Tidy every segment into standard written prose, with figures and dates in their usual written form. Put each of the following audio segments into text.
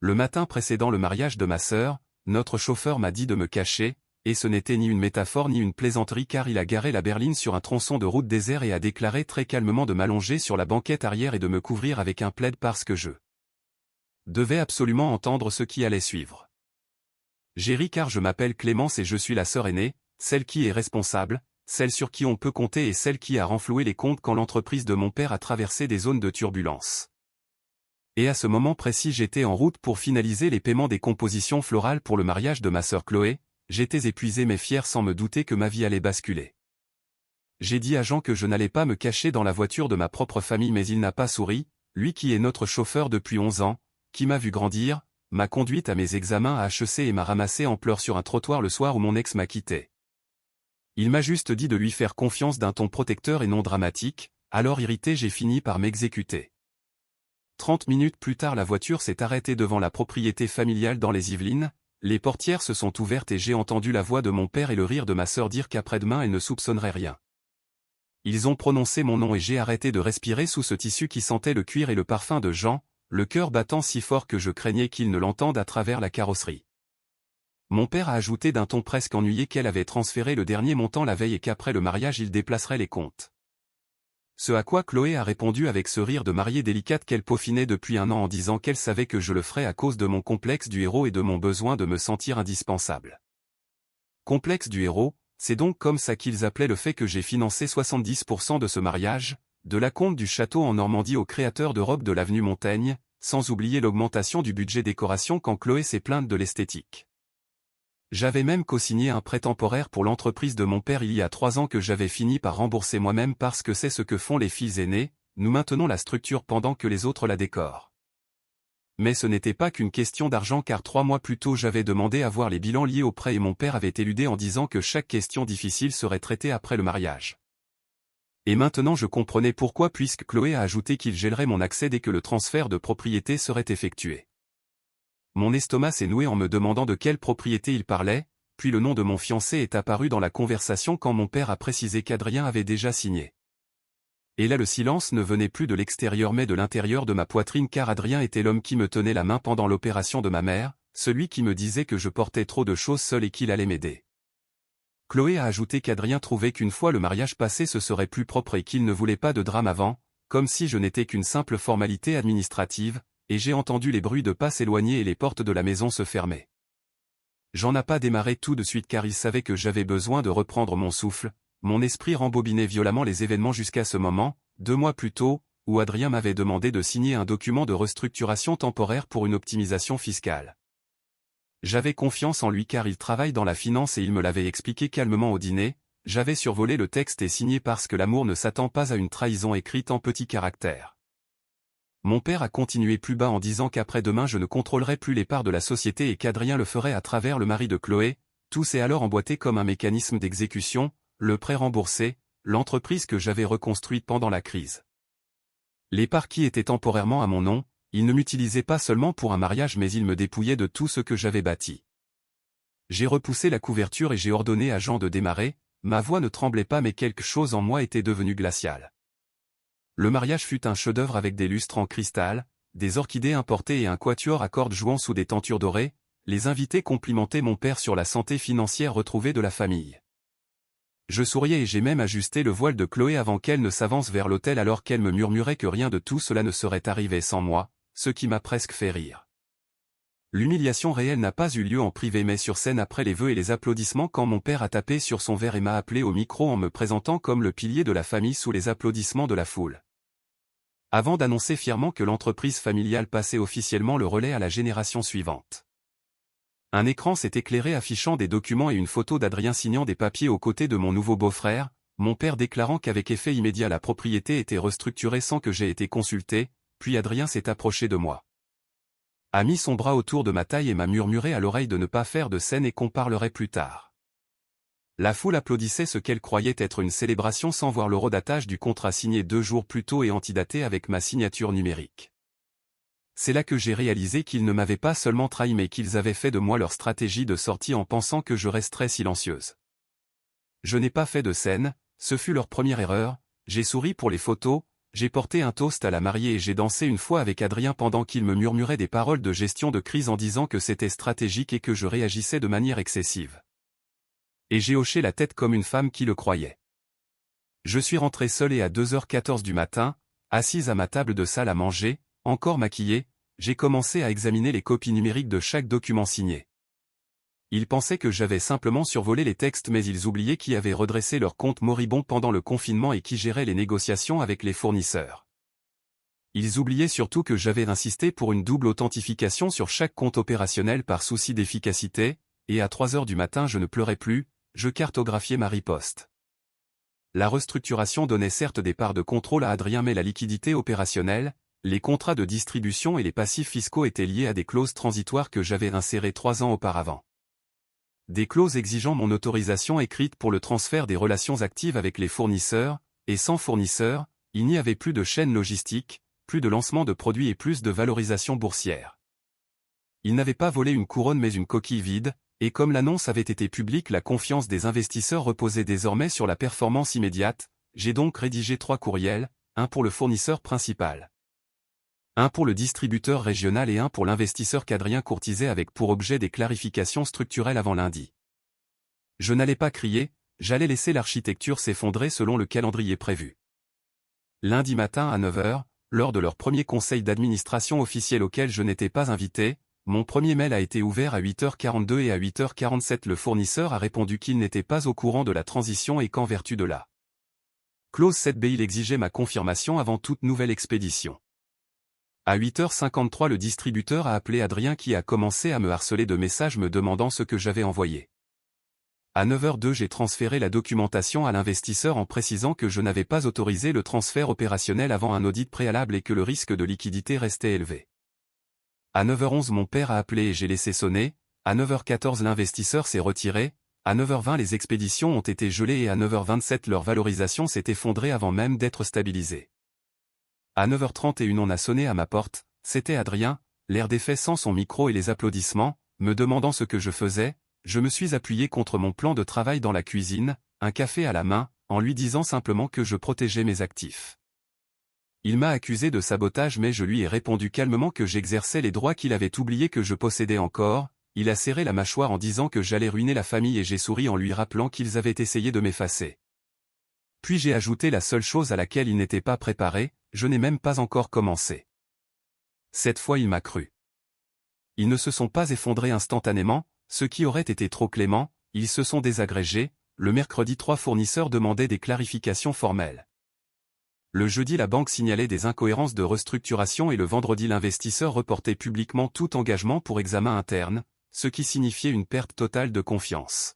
Le matin précédant le mariage de ma sœur, notre chauffeur m'a dit de me cacher, et ce n'était ni une métaphore ni une plaisanterie car il a garé la berline sur un tronçon de route désert et a déclaré très calmement de m'allonger sur la banquette arrière et de me couvrir avec un plaid parce que je devais absolument entendre ce qui allait suivre. J'ai ri car je m'appelle Clémence et je suis la sœur aînée, celle qui est responsable, celle sur qui on peut compter et celle qui a renfloué les comptes quand l'entreprise de mon père a traversé des zones de turbulence. Et à ce moment précis j'étais en route pour finaliser les paiements des compositions florales pour le mariage de ma sœur Chloé, j'étais épuisé mais fier sans me douter que ma vie allait basculer. J'ai dit à Jean que je n'allais pas me cacher dans la voiture de ma propre famille mais il n'a pas souri, lui qui est notre chauffeur depuis 11 ans, qui m'a vu grandir, m'a conduite à mes examens à HEC et m'a ramassé en pleurs sur un trottoir le soir où mon ex m'a quitté. Il m'a juste dit de lui faire confiance d'un ton protecteur et non dramatique, alors irrité j'ai fini par m'exécuter. 30 minutes plus tard la voiture s'est arrêtée devant la propriété familiale dans les Yvelines, les portières se sont ouvertes et j'ai entendu la voix de mon père et le rire de ma sœur dire qu'après-demain elle ne soupçonnerait rien. Ils ont prononcé mon nom et j'ai arrêté de respirer sous ce tissu qui sentait le cuir et le parfum de Jean, le cœur battant si fort que je craignais qu'il ne l'entende à travers la carrosserie. Mon père a ajouté d'un ton presque ennuyé qu'elle avait transféré le dernier montant la veille et qu'après le mariage il déplacerait les comptes. Ce à quoi Chloé a répondu avec ce rire de mariée délicate qu'elle peaufinait depuis 1 an en disant qu'elle savait que je le ferais à cause de mon complexe du héros et de mon besoin de me sentir indispensable. Complexe du héros, c'est donc comme ça qu'ils appelaient le fait que j'ai financé 70% de ce mariage, de l'acompte du château en Normandie au créateur de robes de l'avenue Montaigne, sans oublier l'augmentation du budget décoration quand Chloé s'est plainte de l'esthétique. J'avais même co-signé un prêt temporaire pour l'entreprise de mon père il y a 3 ans que j'avais fini par rembourser moi-même parce que c'est ce que font les filles aînées, nous maintenons la structure pendant que les autres la décorent. Mais ce n'était pas qu'une question d'argent car 3 mois plus tôt j'avais demandé à voir les bilans liés au prêt et mon père avait éludé en disant que chaque question difficile serait traitée après le mariage. Et maintenant je comprenais pourquoi puisque Chloé a ajouté qu'il gèlerait mon accès dès que le transfert de propriété serait effectué. Mon estomac s'est noué en me demandant de quelle propriété il parlait, puis le nom de mon fiancé est apparu dans la conversation quand mon père a précisé qu'Adrien avait déjà signé. Et là le silence ne venait plus de l'extérieur mais de l'intérieur de ma poitrine car Adrien était l'homme qui me tenait la main pendant l'opération de ma mère, celui qui me disait que je portais trop de choses seul et qu'il allait m'aider. Chloé a ajouté qu'Adrien trouvait qu'une fois le mariage passé ce serait plus propre et qu'il ne voulait pas de drame avant, comme si je n'étais qu'une simple formalité administrative, et j'ai entendu les bruits de pas s'éloigner et les portes de la maison se fermer. J'en ai pas démarré tout de suite car il savait que j'avais besoin de reprendre mon souffle, mon esprit rembobinait violemment les événements jusqu'à ce moment, 2 mois plus tôt, où Adrien m'avait demandé de signer un document de restructuration temporaire pour une optimisation fiscale. J'avais confiance en lui car il travaille dans la finance et il me l'avait expliqué calmement au dîner, j'avais survolé le texte et signé parce que l'amour ne s'attend pas à une trahison écrite en petits caractères. Mon père a continué plus bas en disant qu'après-demain je ne contrôlerais plus les parts de la société et qu'Adrien le ferait à travers le mari de Chloé, tout s'est alors emboîté comme un mécanisme d'exécution, le prêt remboursé, l'entreprise que j'avais reconstruite pendant la crise. Les parts qui étaient temporairement à mon nom, il ne m'utilisait pas seulement pour un mariage mais il me dépouillait de tout ce que j'avais bâti. J'ai repoussé la couverture et j'ai ordonné à Jean de démarrer, ma voix ne tremblait pas mais quelque chose en moi était devenu glacial. Le mariage fut un chef-d'œuvre avec des lustres en cristal, des orchidées importées et un quatuor à cordes jouant sous des tentures dorées, les invités complimentaient mon père sur la santé financière retrouvée de la famille. Je souriais et j'ai même ajusté le voile de Chloé avant qu'elle ne s'avance vers l'autel alors qu'elle me murmurait que rien de tout cela ne serait arrivé sans moi, ce qui m'a presque fait rire. L'humiliation réelle n'a pas eu lieu en privé mais sur scène après les vœux et les applaudissements quand mon père a tapé sur son verre et m'a appelé au micro en me présentant comme le pilier de la famille sous les applaudissements de la foule. Avant d'annoncer fièrement que l'entreprise familiale passait officiellement le relais à la génération suivante. Un écran s'est éclairé affichant des documents et une photo d'Adrien signant des papiers aux côtés de mon nouveau beau-frère, mon père déclarant qu'avec effet immédiat la propriété était restructurée sans que j'aie été consulté, puis Adrien s'est approché de moi. A mis son bras autour de ma taille et m'a murmuré à l'oreille de ne pas faire de scène et qu'on parlerait plus tard. La foule applaudissait ce qu'elle croyait être une célébration sans voir le rodatage du contrat signé 2 jours plus tôt et antidaté avec ma signature numérique. C'est là que j'ai réalisé qu'ils ne m'avaient pas seulement trahi mais qu'ils avaient fait de moi leur stratégie de sortie en pensant que je resterais silencieuse. Je n'ai pas fait de scène, ce fut leur première erreur, j'ai souri pour les photos, j'ai porté un toast à la mariée et j'ai dansé une fois avec Adrien pendant qu'il me murmurait des paroles de gestion de crise en disant que c'était stratégique et que je réagissais de manière excessive. Et j'ai hoché la tête comme une femme qui le croyait. Je suis rentré seul et à 2h14 du matin, assise à ma table de salle à manger, encore maquillée, j'ai commencé à examiner les copies numériques de chaque document signé. Ils pensaient que j'avais simplement survolé les textes mais ils oubliaient qui avait redressé leur compte moribond pendant le confinement et qui gérait les négociations avec les fournisseurs. Ils oubliaient surtout que j'avais insisté pour une double authentification sur chaque compte opérationnel par souci d'efficacité, et à 3h du matin je ne pleurais plus, je cartographiais ma riposte. La restructuration donnait certes des parts de contrôle à Adrien mais la liquidité opérationnelle, les contrats de distribution et les passifs fiscaux étaient liés à des clauses transitoires que j'avais insérées 3 ans auparavant. Des clauses exigeant mon autorisation écrite pour le transfert des relations actives avec les fournisseurs, et sans fournisseurs, il n'y avait plus de chaîne logistique, plus de lancement de produits et plus de valorisation boursière. Ils n'avaient pas volé une couronne mais une coquille vide, et comme l'annonce avait été publique, la confiance des investisseurs reposait désormais sur la performance immédiate, j'ai donc rédigé 3 courriels, un pour le fournisseur principal, un pour le distributeur régional et un pour l'investisseur qu'Adrien courtisait avec pour objet des clarifications structurelles avant lundi. Je n'allais pas crier, j'allais laisser l'architecture s'effondrer selon le calendrier prévu. Lundi matin à 9h, lors de leur premier conseil d'administration officiel auquel je n'étais pas invité, mon premier mail a été ouvert à 8h42 et à 8h47 le fournisseur a répondu qu'il n'était pas au courant de la transition et qu'en vertu de la clause 7b il exigeait ma confirmation avant toute nouvelle expédition. À 8h53 le distributeur a appelé Adrien qui a commencé à me harceler de messages me demandant ce que j'avais envoyé. À 9h02 j'ai transféré la documentation à l'investisseur en précisant que je n'avais pas autorisé le transfert opérationnel avant un audit préalable et que le risque de liquidité restait élevé. À 9h11 mon père a appelé et j'ai laissé sonner, à 9h14 l'investisseur s'est retiré, à 9h20 les expéditions ont été gelées et à 9h27 leur valorisation s'est effondrée avant même d'être stabilisée. À 9h31 on a sonné à ma porte, c'était Adrien, l'air défait sans son micro et les applaudissements, me demandant ce que je faisais, je me suis appuyé contre mon plan de travail dans la cuisine, un café à la main, en lui disant simplement que je protégeais mes actifs. Il m'a accusé de sabotage mais je lui ai répondu calmement que j'exerçais les droits qu'il avait oubliés que je possédais encore, il a serré la mâchoire en disant que j'allais ruiner la famille et j'ai souri en lui rappelant qu'ils avaient essayé de m'effacer. Puis j'ai ajouté la seule chose à laquelle il n'était pas préparé, je n'ai même pas encore commencé. Cette fois il m'a cru. Ils ne se sont pas effondrés instantanément, ce qui aurait été trop clément, ils se sont désagrégés, le mercredi 3 fournisseurs demandaient des clarifications formelles. Le jeudi la banque signalait des incohérences de restructuration et le vendredi l'investisseur reportait publiquement tout engagement pour examen interne, ce qui signifiait une perte totale de confiance.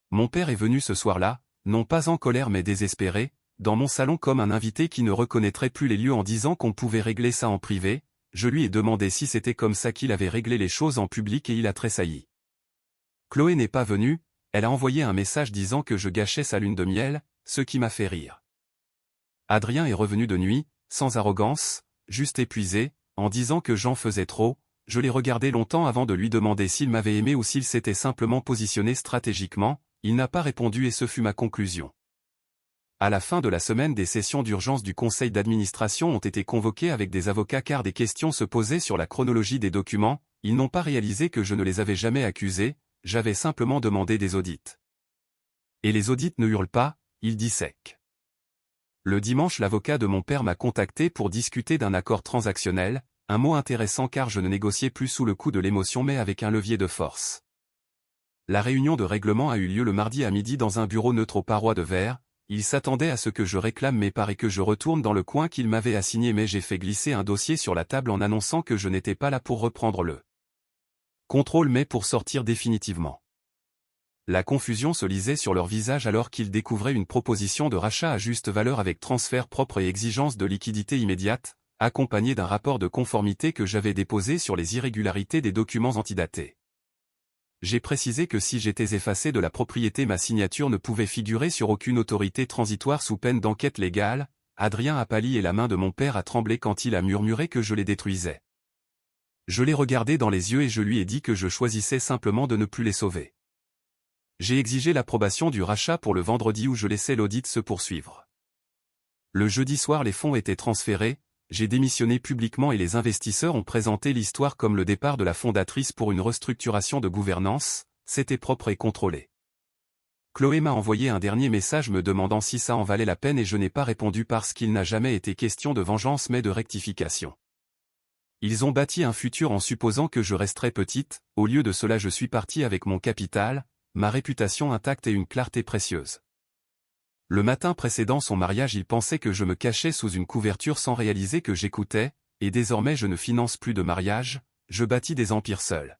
Mon père est venu ce soir-là, non pas en colère mais désespéré, dans mon salon comme un invité qui ne reconnaîtrait plus les lieux en disant qu'on pouvait régler ça en privé, je lui ai demandé si c'était comme ça qu'il avait réglé les choses en public et il a tressailli. Chloé n'est pas venue, elle a envoyé un message disant que je gâchais sa lune de miel, ce qui m'a fait rire. Adrien est revenu de nuit, sans arrogance, juste épuisé, en disant que j'en faisais trop, je l'ai regardé longtemps avant de lui demander s'il m'avait aimé ou s'il s'était simplement positionné stratégiquement, il n'a pas répondu et ce fut ma conclusion. À la fin de la semaine des sessions d'urgence du conseil d'administration ont été convoquées avec des avocats car des questions se posaient sur la chronologie des documents, ils n'ont pas réalisé que je ne les avais jamais accusés, j'avais simplement demandé des audits. Et les audits ne hurlent pas, ils dissèquent. Le dimanche l'avocat de mon père m'a contacté pour discuter d'un accord transactionnel, un mot intéressant car je ne négociais plus sous le coup de l'émotion mais avec un levier de force. La réunion de règlement a eu lieu le mardi à midi dans un bureau neutre aux parois de verre, il s'attendait à ce que je réclame mes parts et que je retourne dans le coin qu'il m'avait assigné mais j'ai fait glisser un dossier sur la table en annonçant que je n'étais pas là pour reprendre le contrôle mais pour sortir définitivement. La confusion se lisait sur leur visage alors qu'ils découvraient une proposition de rachat à juste valeur avec transfert propre et exigence de liquidité immédiate, accompagnée d'un rapport de conformité que j'avais déposé sur les irrégularités des documents antidatés. J'ai précisé que si j'étais effacé de la propriété ma signature ne pouvait figurer sur aucune autorité transitoire sous peine d'enquête légale, Adrien a pâli et la main de mon père a tremblé quand il a murmuré que je les détruisais. Je l'ai regardé dans les yeux et je lui ai dit que je choisissais simplement de ne plus les sauver. J'ai exigé l'approbation du rachat pour le vendredi où je laissais l'audit se poursuivre. Le jeudi soir les fonds étaient transférés, j'ai démissionné publiquement et les investisseurs ont présenté l'histoire comme le départ de la fondatrice pour une restructuration de gouvernance, c'était propre et contrôlé. Chloé m'a envoyé un dernier message me demandant si ça en valait la peine et je n'ai pas répondu parce qu'il n'a jamais été question de vengeance mais de rectification. Ils ont bâti un futur en supposant que je resterais petite, au lieu de cela je suis partie avec mon capital, ma réputation intacte et une clarté précieuse. Le matin précédant son mariage il pensait que je me cachais sous une couverture sans réaliser que j'écoutais, et désormais je ne finance plus de mariage, je bâtis des empires seul.